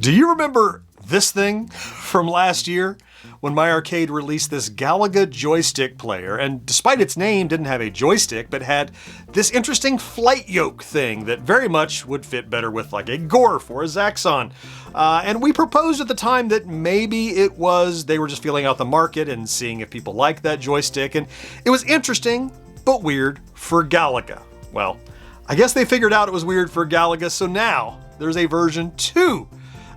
Do you remember this thing from last year when My Arcade released this Galaga Joystick Player, and despite its name didn't have a joystick but had this interesting flight yoke thing that very much would fit better with like a Gorf or a Zaxxon. And we proposed at the time that maybe they were just feeling out the market and seeing if people liked that joystick, and it was interesting but weird for Galaga. Well, I guess they figured out it was weird for Galaga, so now there's a version 2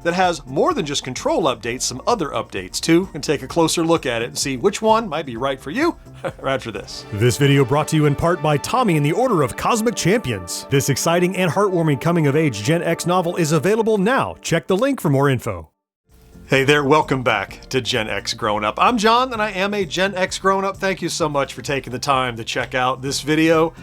that has more than just control updates, some other updates too, and take a closer look at it and see which one might be right for you right after this. This video brought to you in part by Tommy in the Order of Cosmic Champions. This exciting and heartwarming coming-of-age Gen X novel is available now. Check the link for more info. Hey there, welcome back to GenXGrownUp. I'm John, and I am a GenXGrownUp. Thank you so much for taking the time to check out this video.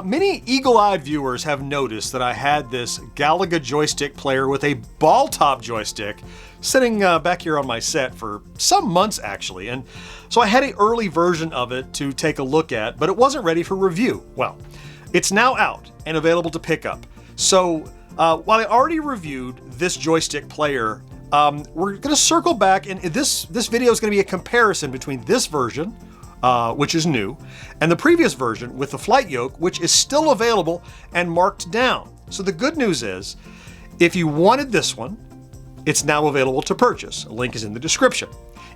Many eagle-eyed viewers have noticed that I had this Galaga Joystick Player with a ball-top joystick sitting back here on my set for some months, actually. And so I had an early version of it to take a look at, but it wasn't ready for review. Well, it's now out and available to pick up. So while I already reviewed this joystick player, we're going to circle back, and this video is going to be a comparison between this version, which is new, and the previous version with the flight yoke, which is still available and marked down. So the good news is, if you wanted this one, it's now available to purchase. A link is in the description.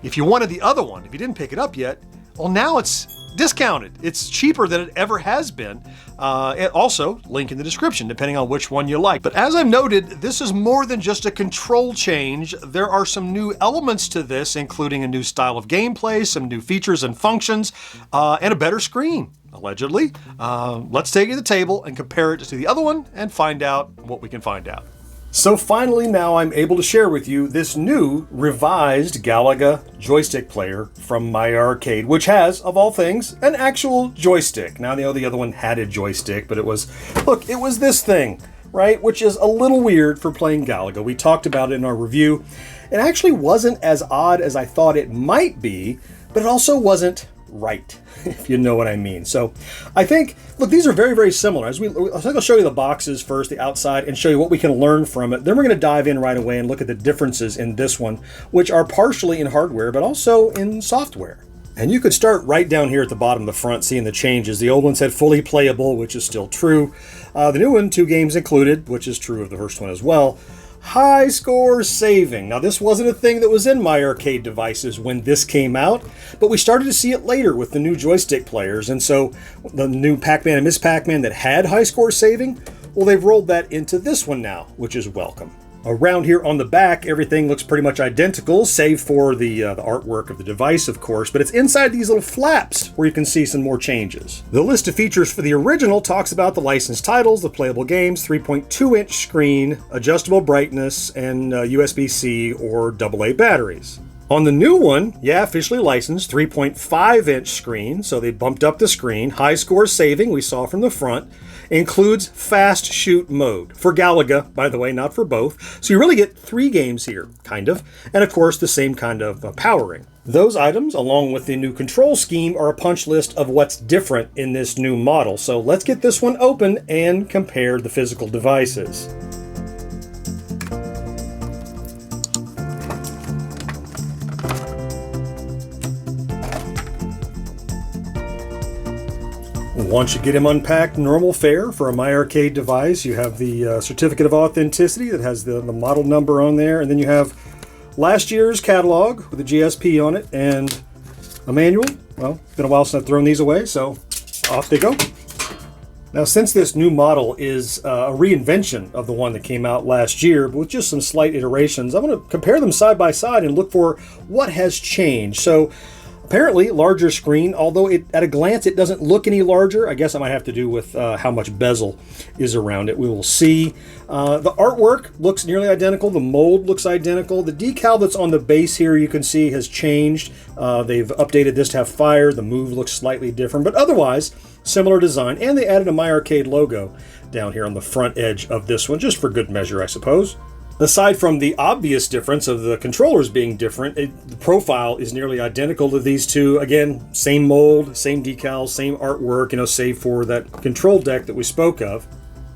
If you wanted the other one, if you didn't pick it up yet, well, now it's discounted. It's cheaper than it ever has been. And also, link in the description, depending on which one you like. But as I've noted, this is more than just a control change. There are some new elements to this, including a new style of gameplay, some new features and functions, and a better screen, allegedly. Let's take it to the table and compare it to the other one and find out what we can find out. So finally now I'm able to share with you this new revised Galaga Joystick Player from My Arcade, which has, of all things, an actual joystick. Now, the other one had a joystick, but it was this thing, right? Which is a little weird for playing Galaga. We talked about it in our review. It actually wasn't as odd as I thought it might be, but it also wasn't right, if you know what I mean. So I think, look, these are very, very similar. I think I'll show you the boxes first, the outside, and show you what we can learn from it. Then we're going to dive in right away and look at the differences in this one, which are partially in hardware, but also in software. And you could start right down here at the bottom of the front, seeing the changes. The old one said fully playable, which is still true. The new one, 2 games included, which is true of the first one as well. High score saving. Now, this wasn't a thing that was in My Arcade devices when this came out, but we started to see it later with the new joystick players. And so the new Pac-Man and Miss Pac-Man that had high score saving, well, they've rolled that into this one now, which is welcome. Around here on the back, everything looks pretty much identical, save for the artwork of the device, of course, but it's inside these little flaps where you can see some more changes. The list of features for the original talks about the licensed titles, the playable games, 3.2-inch screen, adjustable brightness, and USB-C or AA batteries. On the new one, officially licensed, 3.5-inch screen, so they bumped up the screen. High score saving, we saw from the front, includes fast shoot mode. For Galaga, by the way, not for both. So you really get 3 games here, kind of. And of course, the same kind of powering. Those items, along with the new control scheme, are a punch list of what's different in this new model. So let's get this one open and compare the physical devices. Once you get him unpacked, normal fare for a My Arcade device. You have the certificate of authenticity that has the model number on there, and then you have last year's catalog with a GSP on it and a manual. Well, it's been a while since I've thrown these away, so off they go. Now, since this new model is a reinvention of the one that came out last year, but with just some slight iterations, I'm going to compare them side by side and look for what has changed. So, apparently, larger screen, although at a glance it doesn't look any larger. I guess it might have to do with how much bezel is around it. We will see. The artwork looks nearly identical. The mold looks identical. The decal that's on the base here, you can see, has changed. They've updated this to have fire. The move looks slightly different, but otherwise, similar design. And they added a My Arcade logo down here on the front edge of this one, just for good measure, I suppose. Aside from the obvious difference of the controllers being different, the profile is nearly identical to these two. Again, same mold, same decals, same artwork, save for that control deck that we spoke of.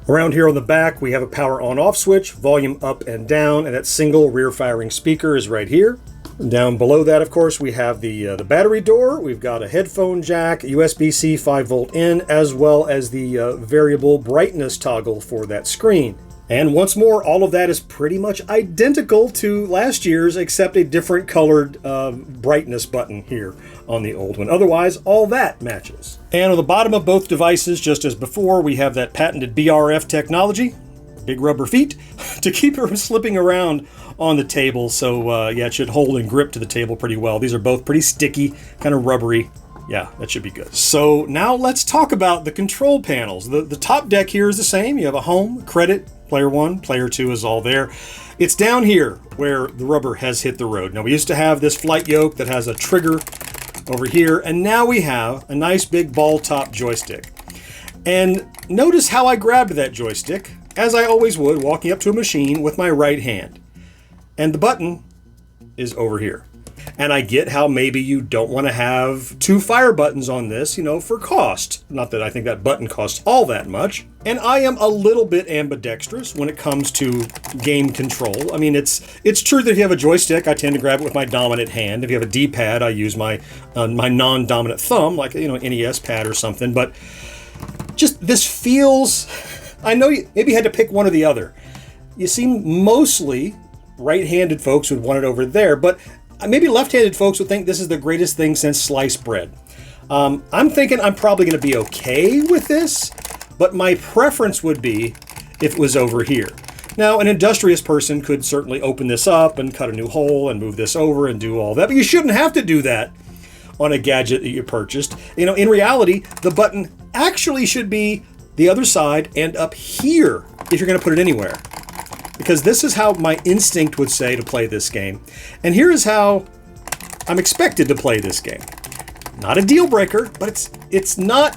Around here on the back, we have a power on-off switch, volume up and down, and that single rear-firing speaker is right here. And down below that, of course, we have the battery door. We've got a headphone jack, USB-C 5-volt in, as well as the variable brightness toggle for that screen. And once more, all of that is pretty much identical to last year's, except a different colored brightness button here on the old one. Otherwise, all that matches. And on the bottom of both devices, just as before, we have that patented BRF technology, big rubber feet, to keep it from slipping around on the table. So yeah, it should hold and grip to the table pretty well. These are both pretty sticky, kind of rubbery. Yeah, that should be good. So now let's talk about the control panels. The top deck here is the same. You have a home, credit, player 1, player 2 is all there. It's down here where the rubber has hit the road. Now we used to have this flight yoke that has a trigger over here, and now we have a nice big ball top joystick. And notice how I grabbed that joystick, as I always would, walking up to a machine with my right hand. And the button is over here. And I get how maybe you don't want to have 2 fire buttons on this, you know, for cost. Not that I think that button costs all that much. And I am a little bit ambidextrous when it comes to game control. I mean, it's true that if you have a joystick, I tend to grab it with my dominant hand. If you have a D-pad, I use my non-dominant thumb, like, you know, NES pad or something. But just this feels... I know you maybe had to pick one or the other. You seem mostly right-handed folks would want it over there, but maybe left-handed folks would think this is the greatest thing since sliced bread. I'm thinking I'm probably going to be okay with this, but my preference would be if it was over here. Now, an industrious person could certainly open this up and cut a new hole and move this over and do all that, but you shouldn't have to do that on a gadget that you purchased. You know, in reality, the button actually should be the other side and up here if you're going to put it anywhere. Because this is how my instinct would say to play this game. And here is how I'm expected to play this game. Not a deal breaker, but it's not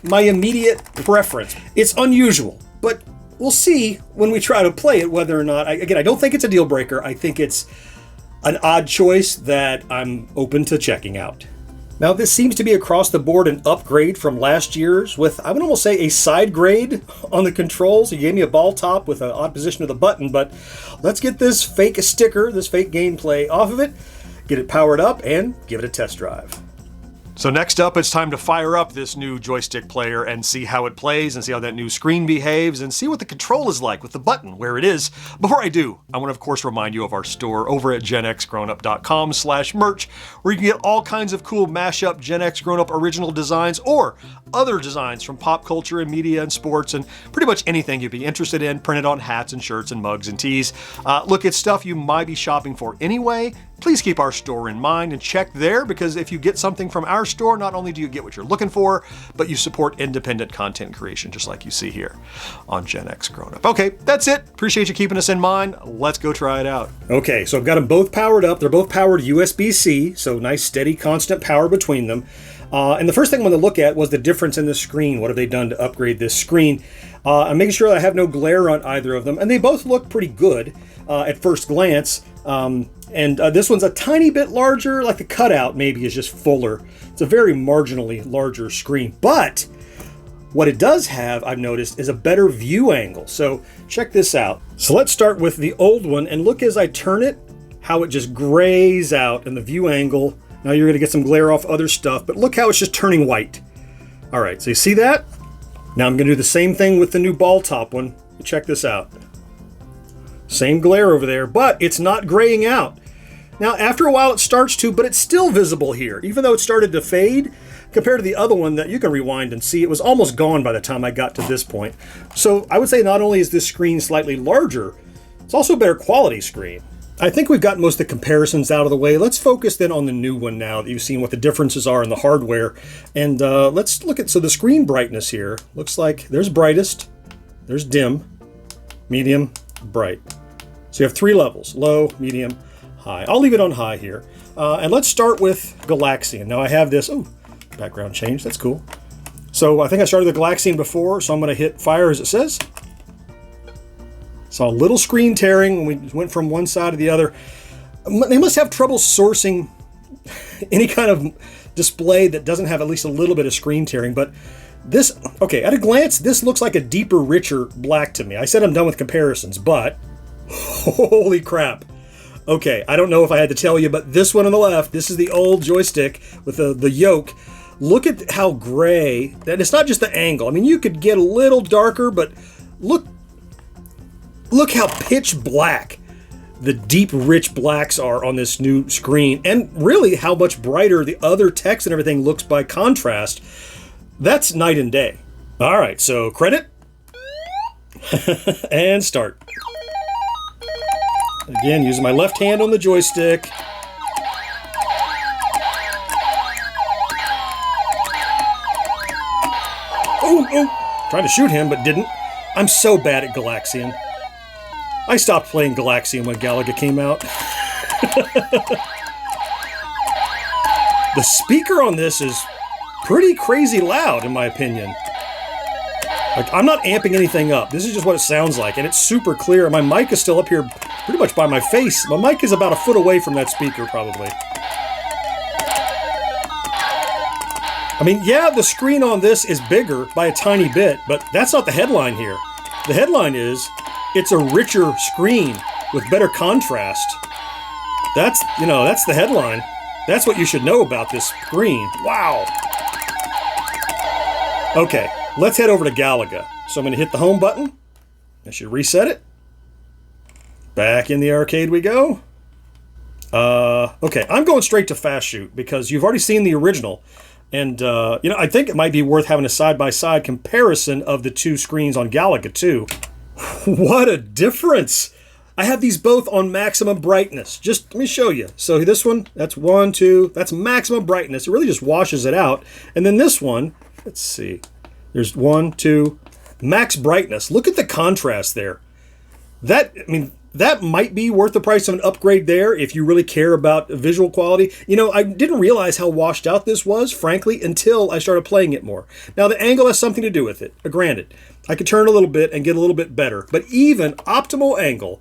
my immediate preference. It's unusual, but we'll see when we try to play it whether or not... Again, I don't think it's a deal breaker. I think it's an odd choice that I'm open to checking out. Now, this seems to be across the board an upgrade from last year's with, I would almost say, a side grade on the controls. You gave me a ball top with an odd position of the button, but let's get this fake sticker, this fake gameplay off of it, get it powered up, and give it a test drive. So next up, it's time to fire up this new joystick player and see how it plays and see how that new screen behaves and see what the control is like with the button, where it is. Before I do, I want to, of course, remind you of our store over at GenXGrownUp.com/merch, where you can get all kinds of cool mashup Gen X Grown Up original designs or other designs from pop culture and media and sports and pretty much anything you'd be interested in, printed on hats and shirts and mugs and tees. Look, it's stuff you might be shopping for anyway. Please keep our store in mind and check there, because if you get something from our store, not only do you get what you're looking for, but you support independent content creation, just like you see here on Gen X Grown Up. Okay, that's it. Appreciate you keeping us in mind. Let's go try it out. Okay, so I've got them both powered up. They're both powered USB-C, so nice, steady, constant power between them. And the first thing I want to look at was the difference in the screen. What have they done to upgrade this screen? I'm making sure that I have no glare on either of them, and they both look pretty good at first glance. And this one's a tiny bit larger, like the cutout maybe is just fuller. It's a very marginally larger screen, but what it does have, I've noticed, is a better view angle. So check this out. So let's start with the old one, and look as I turn it, how it just grays out in the view angle. Now you're gonna get some glare off other stuff, but look how it's just turning white. All right, so you see that? Now I'm gonna do the same thing with the new ball top one. Check this out. Same glare over there, but it's not graying out. Now, after a while it starts to, but it's still visible here. Even though it started to fade, compared to the other one that you can rewind and see, it was almost gone by the time I got to this point. So I would say not only is this screen slightly larger, it's also a better quality screen. I think we've got most of the comparisons out of the way. Let's focus then on the new one now that you've seen what the differences are in the hardware. And let's look at, so the screen brightness here, looks like there's brightest, there's dim, medium, bright. So you have 3 levels, low, medium, high. I'll leave it on high here. And let's start with Galaxian. Now I have this, oh, background change, that's cool. So I think I started the Galaxian before, so I'm gonna hit fire as it says. Saw a little screen tearing when we went from one side to the other. They must have trouble sourcing any kind of display that doesn't have at least a little bit of screen tearing, but This, okay, at a glance, this looks like a deeper, richer black to me. I said I'm done with comparisons, but holy crap. Okay, I don't know if I had to tell you, but this one on the left, this is the old joystick with the yoke. Look at how gray, and it's not just the angle. I mean, you could get a little darker, but look how pitch black the deep, rich blacks are on this new screen, and really how much brighter the other text and everything looks by contrast. That's night and day. All right, so credit, and start. Again, using my left hand on the joystick. Oh, trying to shoot him, but didn't. I'm so bad at Galaxian. I stopped playing Galaxian when Galaga came out. The speaker on this is pretty crazy loud, in my opinion. Like, I'm not amping anything up. This is just what it sounds like, and it's super clear. My mic is still up here pretty much by my face. My mic is about a foot away from that speaker, probably. I mean, yeah, the screen on this is bigger by a tiny bit, but that's not the headline here. The headline is, it's a richer screen with better contrast. That's the headline. That's what you should know about this screen. Wow. Okay, let's head over to Galaga. So I'm going to hit the home button. I should reset it. Back in the arcade we go. Okay, I'm going straight to fast shoot because you've already seen the original. And, I think it might be worth having a side-by-side comparison of the two screens on Galaga 2. What a difference! I have these both on maximum brightness. Just let me show you. So this one, that's 1, 2, that's maximum brightness. It really just washes it out. And then this one, let's see. There's 1, 2, max brightness. Look at the contrast there. That might be worth the price of an upgrade there if you really care about visual quality. I didn't realize how washed out this was, frankly, until I started playing it more. Now, the angle has something to do with it. Granted, I could turn a little bit and get a little bit better. But even optimal angle,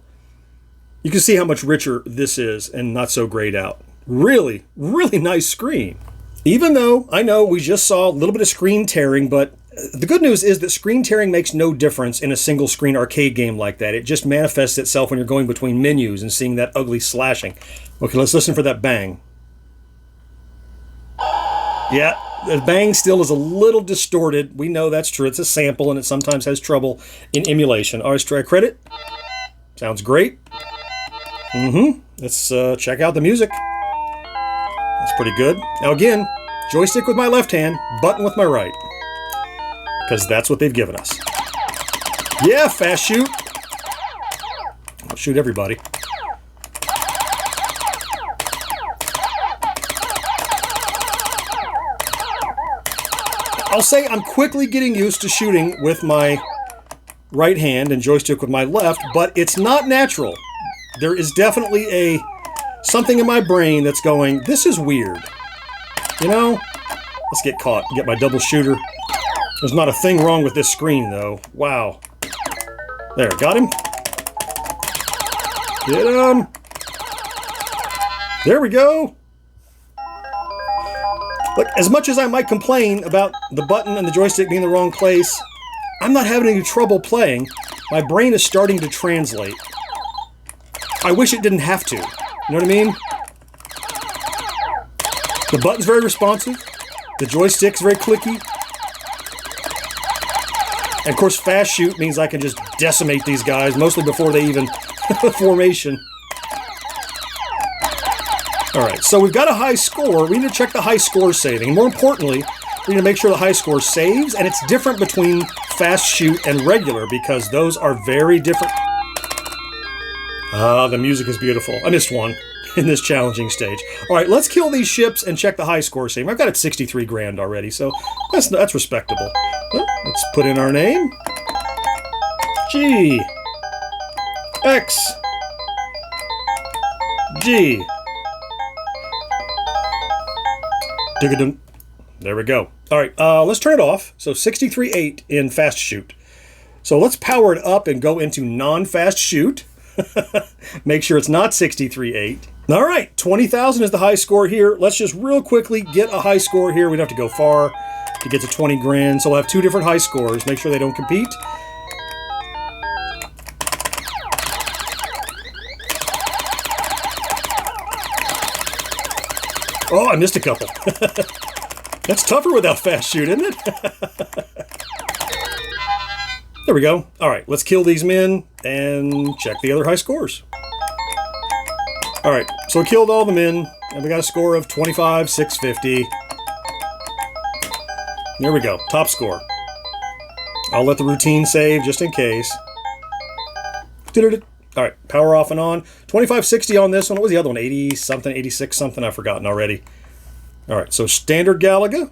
you can see how much richer this is and not so grayed out. Really, really nice screen. Even though, I know, we just saw a little bit of screen tearing, but the good news is that screen tearing makes no difference in a single screen arcade game like that. It just manifests itself when you're going between menus and seeing that ugly slashing. Okay, let's listen for that bang. Yeah, the bang still is a little distorted. We know that's true. It's a sample and it sometimes has trouble in emulation. All right, let's try credit. Sounds great. Let's check out the music. That's pretty good. Now again, joystick with my left hand, button with my right. Because that's what they've given us. Yeah, fast shoot. I'll shoot everybody. I'll say I'm quickly getting used to shooting with my right hand and joystick with my left, but it's not natural. There is definitely something in my brain that's going, this is weird. Let's get caught. Get my double shooter. There's not a thing wrong with this screen, though. Wow. There, got him. Get him. There we go. Look, as much as I might complain about the button and the joystick being in the wrong place, I'm not having any trouble playing. My brain is starting to translate. I wish it didn't have to. You know what I mean? The button's very responsive. The joystick's very clicky. And of course, fast shoot means I can just decimate these guys, mostly before they even formation. All right, so we've got a high score. We need to check the high score saving. More importantly, we need to make sure the high score saves, and it's different between fast shoot and regular because those are very different. Ah, the music is beautiful. I missed one in this challenging stage. All right, let's kill these ships and check the high score saving. I've got it 63 grand already, so that's respectable. Well, let's put in our name. G. X. G. There we go. All right, let's turn it off. So 63.8 in fast shoot. So let's power it up and go into non-fast shoot. Make sure it's not 63.8. All right, 20,000 is the high score here. Let's just real quickly get a high score here. We don't have to go far to get to 20 grand. So we'll have two different high scores. Make sure they don't compete. Oh, I missed a couple. That's tougher without fast shoot, isn't it? There we go. All right, let's kill these men and check the other high scores. All right, so we killed all the men, and we got a score of 25,650. There we go, top score. I'll let the routine save just in case. All right, power off and on. 2560 on this one. What was the other one? 80 something, 86 something. I've forgotten already. All right, so standard Galaga.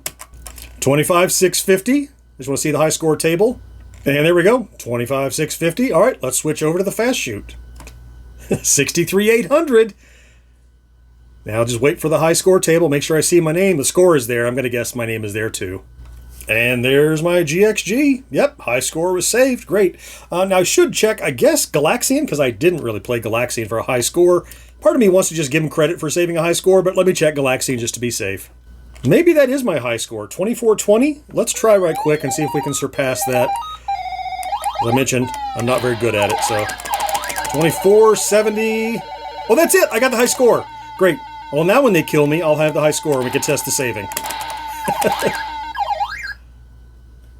25,650. Just want to see the high score table. And there we go. 25,650. All right, let's switch over to the fast shoot. 63,800. Now just wait for the high score table. Make sure I see my name. The score is there. I'm going to guess my name is there too. And there's my GXG. Yep, high score was saved. Great. Now I should check, I guess, Galaxian, because I didn't really play Galaxian for a high score. Part of me wants to just give him credit for saving a high score, but let me check Galaxian just to be safe. Maybe that is my high score, 2420. Let's try right quick and see if we can surpass that. As I mentioned, I'm not very good at it, so 2470. Oh, that's it. I got the high score. Great. Well, now when they kill me, I'll have the high score and we can test the saving.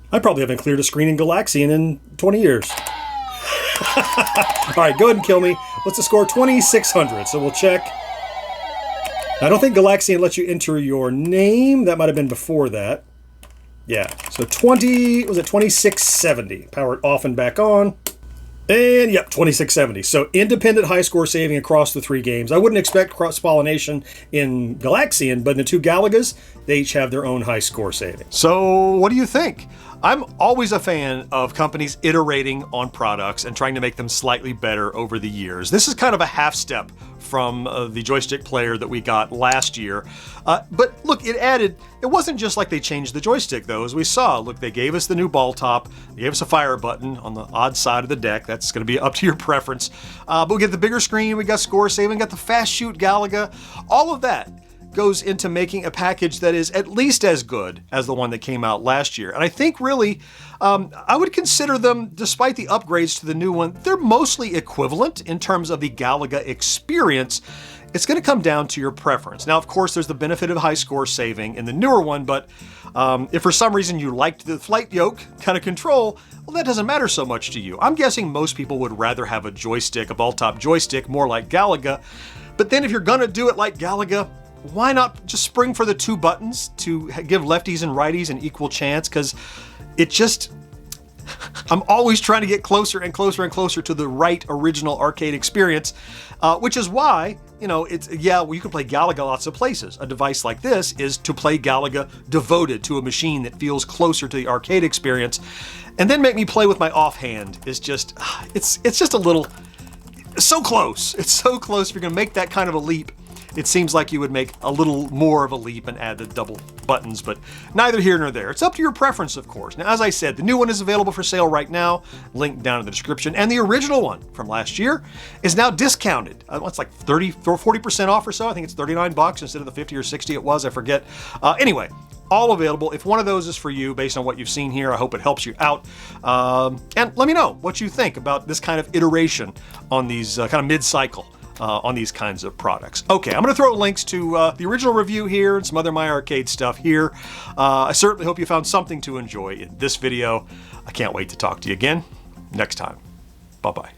I probably haven't cleared a screen in Galaxian in 20 years. All right, go ahead and kill me. What's the score? 2600. So we'll check. I don't think Galaxian lets you enter your name. That might have been before that. Yeah, so 2670. Power it off and back on. And yep, 2670. So independent high score saving across the three games. I wouldn't expect cross-pollination in Galaxian, but in the two Galagas, they each have their own high score saving. So what do you think? I'm always a fan of companies iterating on products and trying to make them slightly better over the years. This is kind of a half step from the joystick player that we got last year. But look, it wasn't just like they changed the joystick though, as we saw. Look, they gave us the new ball top, they gave us a fire button on the odd side of the deck. That's gonna be up to your preference. But we get the bigger screen, we got score saving, got the fast shoot Galaga, all of that goes into making a package that is at least as good as the one that came out last year. And I think really, I would consider them, despite the upgrades to the new one, they're mostly equivalent in terms of the Galaga experience. It's going to come down to your preference. Now, of course, there's the benefit of high score saving in the newer one, but if for some reason you liked the flight yoke kind of control, well, that doesn't matter so much to you. I'm guessing most people would rather have a joystick, a ball-top joystick, more like Galaga. But then if you're going to do it like Galaga, why not just spring for the two buttons to give lefties and righties an equal chance? Because it just, I'm always trying to get closer and closer and closer to the right original arcade experience, which is why, you know, well, you can play Galaga lots of places. A device like this is to play Galaga devoted to a machine that feels closer to the arcade experience. And then make me play with my offhand is just, it's just a little, so close. It's so close. If you're gonna make that kind of a leap, it seems like you would make a little more of a leap and add the double buttons, but neither here nor there. It's up to your preference, of course. Now, as I said, the new one is available for sale right now, linked down in the description, and the original one from last year is now discounted. It's like 30 or 40% off or so. I think it's 39 bucks instead of the 50 or 60 it was, I forget. Anyway, all available. If one of those is for you, based on what you've seen here, I hope it helps you out. And let me know what you think about this kind of iteration on these kind of mid-cycle on these kinds of products. Okay, I'm going to throw links to the original review here and some other My Arcade stuff here. I certainly hope you found something to enjoy in this video. I can't wait to talk to you again next time. Bye-bye.